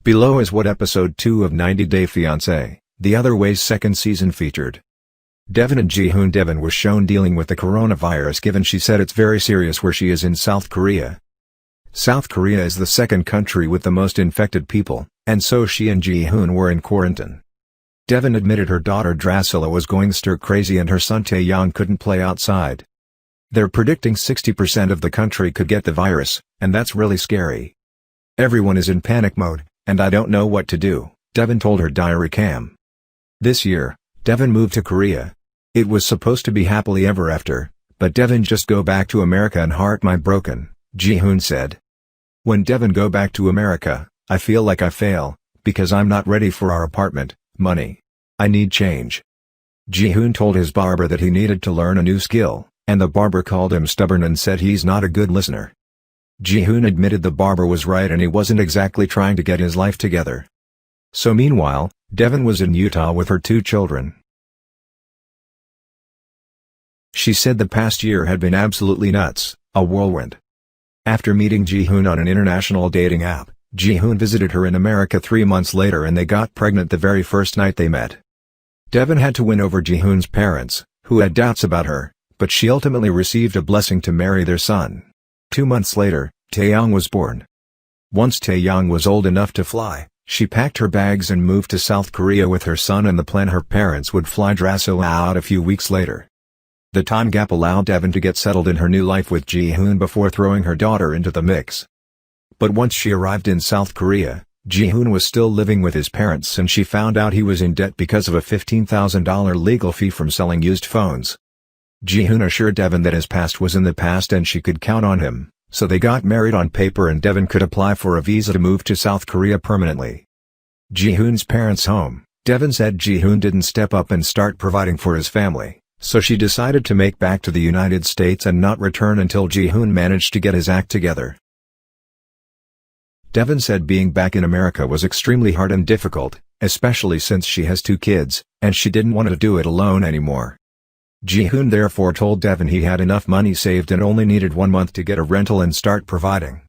Below is what episode 2 of 90 Day Fiance, The Other Way's second season featured. Devin and Ji-hoon. Devin was shown dealing with the coronavirus given she said it's very serious where she is in South Korea. South Korea is the second country with the most infected people, and so she and Ji-hoon were in quarantine. Devin admitted her daughter Drasila was going stir crazy and her son Taeyong couldn't play outside. They're predicting 60% of the country could get the virus, and that's really scary. Everyone is in panic mode, and I don't know what to do, Devin told her diary cam. This year, Devin moved to Korea. It was supposed to be happily ever after, but Devin just go back to America and heart my broken, Ji-hoon said. When Devin go back to America, I feel like I fail, because I'm not ready for our apartment, money. I need change. Ji-hoon told his barber that he needed to learn a new skill, and the barber called him stubborn and said he's not a good listener. Ji-hoon admitted the barber was right and he wasn't exactly trying to get his life together. So meanwhile, Devin was in Utah with her 2 children. She said the past year had been absolutely nuts, a whirlwind. After meeting Ji-hoon on an international dating app, Ji-hoon visited her in America 3 months later and they got pregnant the very first night they met. Devin had to win over Ji-hoon's parents, who had doubts about her, but she ultimately received a blessing to marry their son. 2 months later, Taeyong was born. Once Taeyong was old enough to fly, she packed her bags and moved to South Korea with her son and the plan her parents would fly Drasila out a few weeks later. The time gap allowed Devin to get settled in her new life with Ji-hoon before throwing her daughter into the mix. But once she arrived in South Korea, Ji-hoon was still living with his parents and she found out he was in debt because of a $15,000 legal fee from selling used phones. Ji-hoon assured Devin that his past was in the past and she could count on him, so they got married on paper and Devin could apply for a visa to move to South Korea permanently. Ji-hoon's parents' home, Devin said Ji-hoon didn't step up and start providing for his family, so she decided to make back to the United States and not return until Ji-hoon managed to get his act together. Devin said being back in America was extremely hard and difficult, especially since she has 2 kids, and she didn't want to do it alone anymore. Ji-hoon therefore told Devin he had enough money saved and only needed 1 month to get a rental and start providing.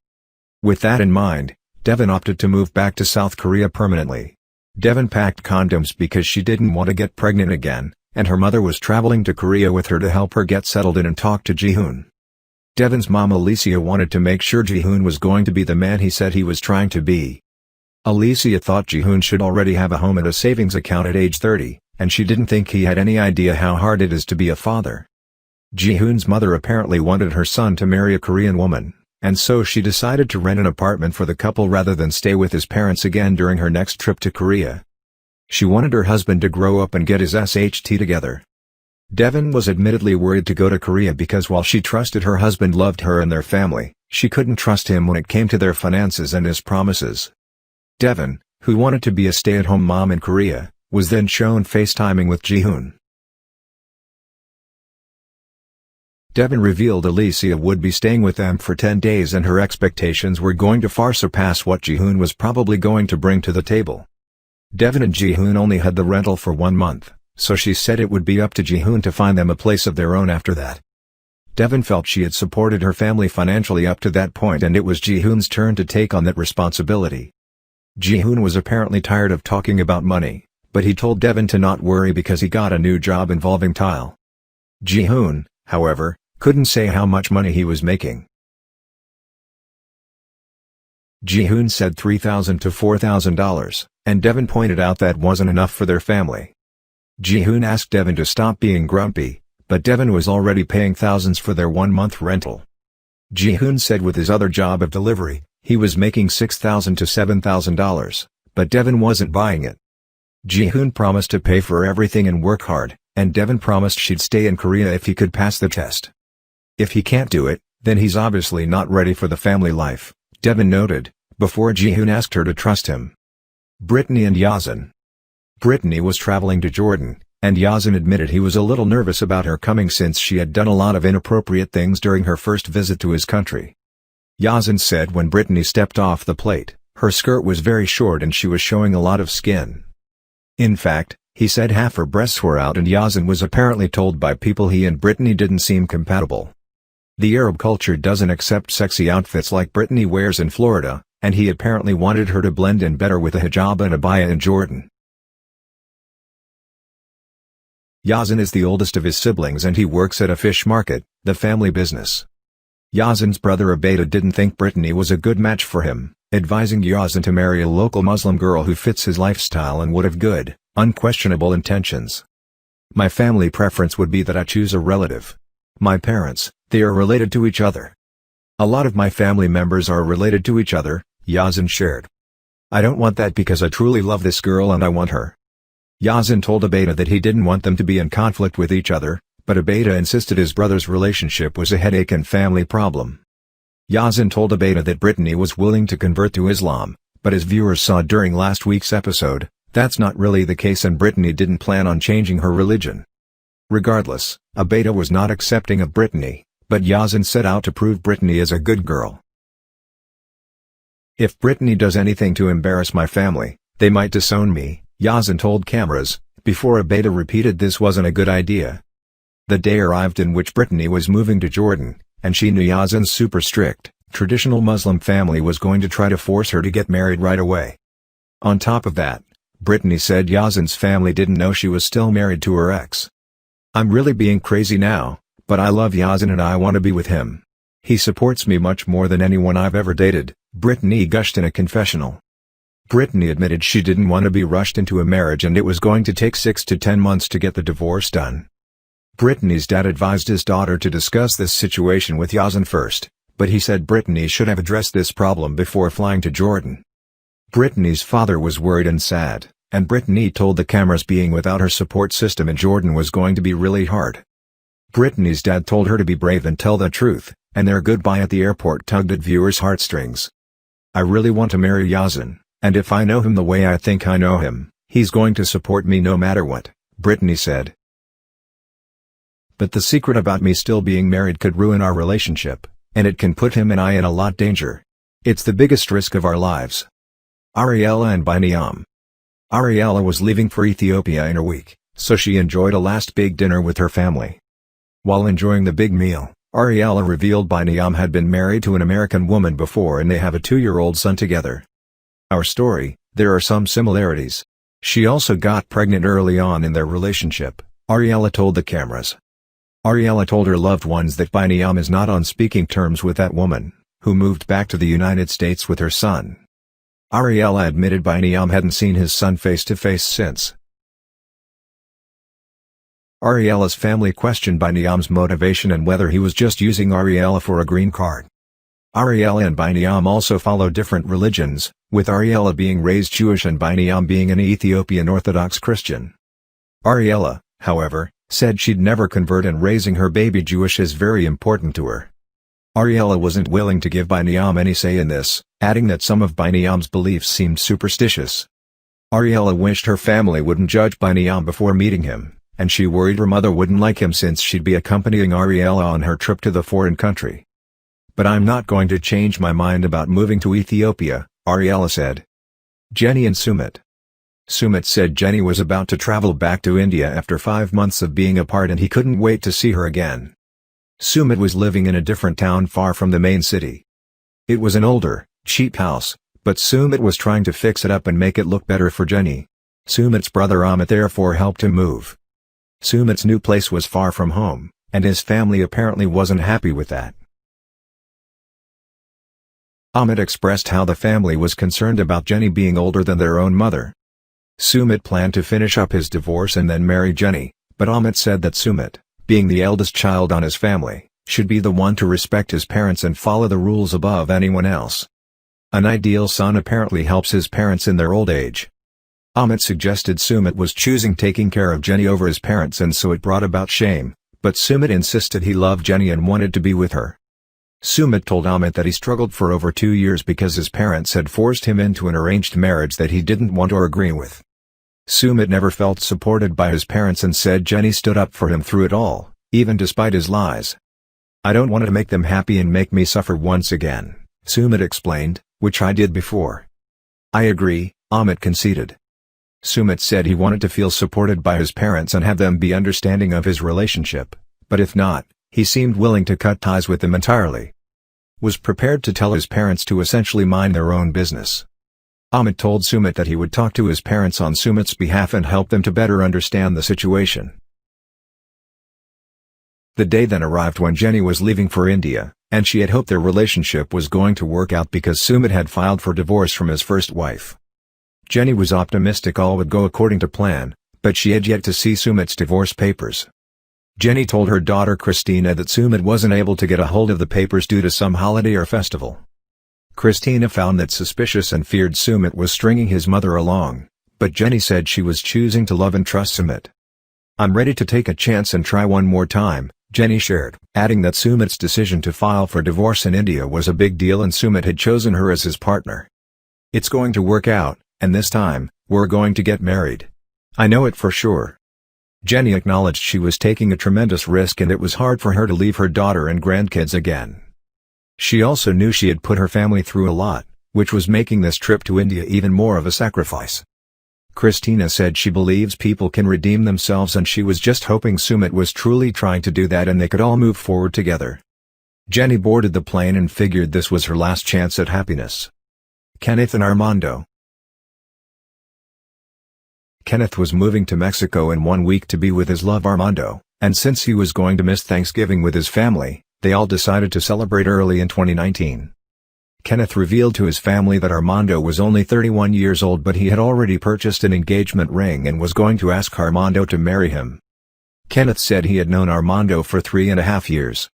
With that in mind, Devin opted to move back to South Korea permanently. Devin packed condoms because she didn't want to get pregnant again, and her mother was traveling to Korea with her to help her get settled in and talk to Ji-hoon. Devin's mom Alicia wanted to make sure Ji-hoon was going to be the man he said he was trying to be. Alicia thought Ji-hoon should already have a home and a savings account at age 30. And she didn't think he had any idea how hard it is to be a father. Ji-hoon's mother apparently wanted her son to marry a Korean woman, and so she decided to rent an apartment for the couple rather than stay with his parents again during her next trip to Korea. She wanted her husband to grow up and get his SHT together. Devin was admittedly worried to go to Korea because while she trusted her husband loved her and their family, she couldn't trust him when it came to their finances and his promises. Devin, who wanted to be a stay-at-home mom in Korea, was then shown FaceTiming with Ji-hoon. Devin revealed Alicia would be staying with them for 10 days and her expectations were going to far surpass what Ji-hoon was probably going to bring to the table. Devin and Ji-hoon only had the rental for 1 month, so she said it would be up to Ji-hoon to find them a place of their own after that. Devin felt she had supported her family financially up to that point and it was Ji-hoon's turn to take on that responsibility. Ji-hoon was apparently tired of talking about money, but he told Devin to not worry because he got a new job involving tile. Ji-hoon, however, couldn't say how much money he was making. Ji-hoon said $3,000 to $4,000, and Devin pointed out that wasn't enough for their family. Ji-hoon asked Devin to stop being grumpy, but Devin was already paying thousands for their 1-month rental. Ji-hoon said with his other job of delivery, he was making $6,000 to $7,000, but Devin wasn't buying it. Ji-hoon promised to pay for everything and work hard, and Devin promised she'd stay in Korea if he could pass the test. If he can't do it, then he's obviously not ready for the family life, Devin noted, before Ji-hoon asked her to trust him. Brittany and Yazan. Brittany was traveling to Jordan, and Yazan admitted he was a little nervous about her coming since she had done a lot of inappropriate things during her first visit to his country. Yazan said when Brittany stepped off the plate, her skirt was very short and she was showing a lot of skin. In fact, he said half her breasts were out and Yazan was apparently told by people he and Brittany didn't seem compatible. The Arab culture doesn't accept sexy outfits like Brittany wears in Florida, and he apparently wanted her to blend in better with a hijab and abaya in Jordan. Yazan is the oldest of his siblings and he works at a fish market, the family business. Yazan's brother Abeda didn't think Brittany was a good match for him, advising Yazan to marry a local Muslim girl who fits his lifestyle and would have good, unquestionable intentions. My family preference would be that I choose a relative. My parents, they are related to each other. A lot of my family members are related to each other, Yazan shared. I don't want that because I truly love this girl and I want her. Yazan told Abeda that he didn't want them to be in conflict with each other, but Abeda insisted his brother's relationship was a headache and family problem. Yazan told Abeda that Brittany was willing to convert to Islam, but as viewers saw during last week's episode, that's not really the case and Brittany didn't plan on changing her religion. Regardless, Abeda was not accepting of Brittany, but Yazan set out to prove Brittany is a good girl. If Brittany does anything to embarrass my family, they might disown me, Yazan told cameras, before Abeda repeated this wasn't a good idea. The day arrived in which Brittany was moving to Jordan, and she knew Yazan's super strict, traditional Muslim family was going to try to force her to get married right away. On top of that, Brittany said Yazan's family didn't know she was still married to her ex. I'm really being crazy now, but I love Yazan and I want to be with him. He supports me much more than anyone I've ever dated, Brittany gushed in a confessional. Brittany admitted she didn't want to be rushed into a marriage and it was going to take 6 to 10 months to get the divorce done. Brittany's dad advised his daughter to discuss this situation with Yazan first, but he said Brittany should have addressed this problem before flying to Jordan. Brittany's father was worried and sad, and Brittany told the cameras being without her support system in Jordan was going to be really hard. Brittany's dad told her to be brave and tell the truth, and their goodbye at the airport tugged at viewers' heartstrings. I really want to marry Yazan, and if I know him the way I think I know him, he's going to support me no matter what, Brittany said. But the secret about me still being married could ruin our relationship, and it can put him and I in a lot of danger. It's the biggest risk of our lives. Ariella and Biniyam. Ariella was leaving for Ethiopia in a week, so she enjoyed a last big dinner with her family. While enjoying the big meal, Ariella revealed Biniyam had been married to an American woman before and they have a 2-year-old son together. Our story, there are some similarities. She also got pregnant early on in their relationship, Ariella told the cameras. Ariella told her loved ones that Biniyam is not on speaking terms with that woman, who moved back to the United States with her son. Ariella admitted Biniyam hadn't seen his son face to face since. Ariella's family questioned Biniyam's motivation and whether he was just using Ariella for a green card. Ariella and Biniyam also follow different religions, with Ariella being raised Jewish and Biniyam being an Ethiopian Orthodox Christian. Ariella, however, said she'd never convert and raising her baby Jewish is very important to her. Ariella wasn't willing to give Biniyam any say in this, adding that some of Biniyam's beliefs seemed superstitious. Ariella wished her family wouldn't judge Biniyam before meeting him, and she worried her mother wouldn't like him since she'd be accompanying Ariella on her trip to the foreign country. But I'm not going to change my mind about moving to Ethiopia, Ariella said. Jenny and Sumit. Sumit said Jenny was about to travel back to India after 5 months of being apart and he couldn't wait to see her again. Sumit was living in a different town far from the main city. It was an older, cheap house, but Sumit was trying to fix it up and make it look better for Jenny. Sumit's brother Amit therefore helped him move. Sumit's new place was far from home, and his family apparently wasn't happy with that. Amit expressed how the family was concerned about Jenny being older than their own mother. Sumit planned to finish up his divorce and then marry Jenny, but Amit said that Sumit, being the eldest child on his family, should be the one to respect his parents and follow the rules above anyone else. An ideal son apparently helps his parents in their old age. Amit suggested Sumit was choosing taking care of Jenny over his parents and so it brought about shame, but Sumit insisted he loved Jenny and wanted to be with her. Sumit told Amit that he struggled for over 2 years because his parents had forced him into an arranged marriage that he didn't want or agree with. Sumit never felt supported by his parents and said Jenny stood up for him through it all, even despite his lies. I don't want to make them happy and make me suffer once again, Sumit explained, which I did before. I agree, Amit conceded. Sumit said he wanted to feel supported by his parents and have them be understanding of his relationship, but if not, he seemed willing to cut ties with them entirely. was prepared to tell his parents to essentially mind their own business. Amit told Sumit that he would talk to his parents on Sumit's behalf and help them to better understand the situation. The day then arrived when Jenny was leaving for India, and she had hoped their relationship was going to work out because Sumit had filed for divorce from his first wife. Jenny was optimistic all would go according to plan, but she had yet to see Sumit's divorce papers. Jenny told her daughter Christina that Sumit wasn't able to get a hold of the papers due to some holiday or festival. Christina found that suspicious and feared Sumit was stringing his mother along, but Jenny said she was choosing to love and trust Sumit. "I'm ready to take a chance and try one more time," Jenny shared, adding that Sumit's decision to file for divorce in India was a big deal and Sumit had chosen her as his partner. "It's going to work out, and this time, we're going to get married. I know it for sure." Jenny acknowledged she was taking a tremendous risk and it was hard for her to leave her daughter and grandkids again. She also knew she had put her family through a lot, which was making this trip to India even more of a sacrifice. Christina said she believes people can redeem themselves and she was just hoping Sumit was truly trying to do that and they could all move forward together. Jenny boarded the plane and figured this was her last chance at happiness. Kenneth and Armando. Kenneth was moving to Mexico in 1 week to be with his love Armando, and since he was going to miss Thanksgiving with his family, they all decided to celebrate early in 2019. Kenneth revealed to his family that Armando was only 31 years old but he had already purchased an engagement ring and was going to ask Armando to marry him. Kenneth said he had known Armando for 3.5 years.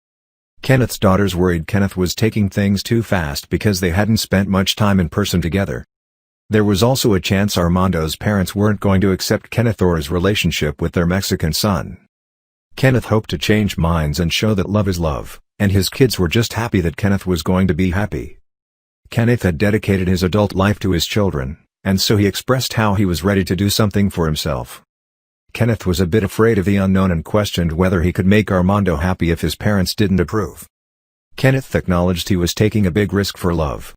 Kenneth's daughters worried Kenneth was taking things too fast because they hadn't spent much time in person together. There was also a chance Armando's parents weren't going to accept Kenneth or his relationship with their Mexican son. Kenneth hoped to change minds and show that love is love, and his kids were just happy that Kenneth was going to be happy. Kenneth had dedicated his adult life to his children, and so he expressed how he was ready to do something for himself. Kenneth was a bit afraid of the unknown and questioned whether he could make Armando happy if his parents didn't approve. Kenneth acknowledged he was taking a big risk for love,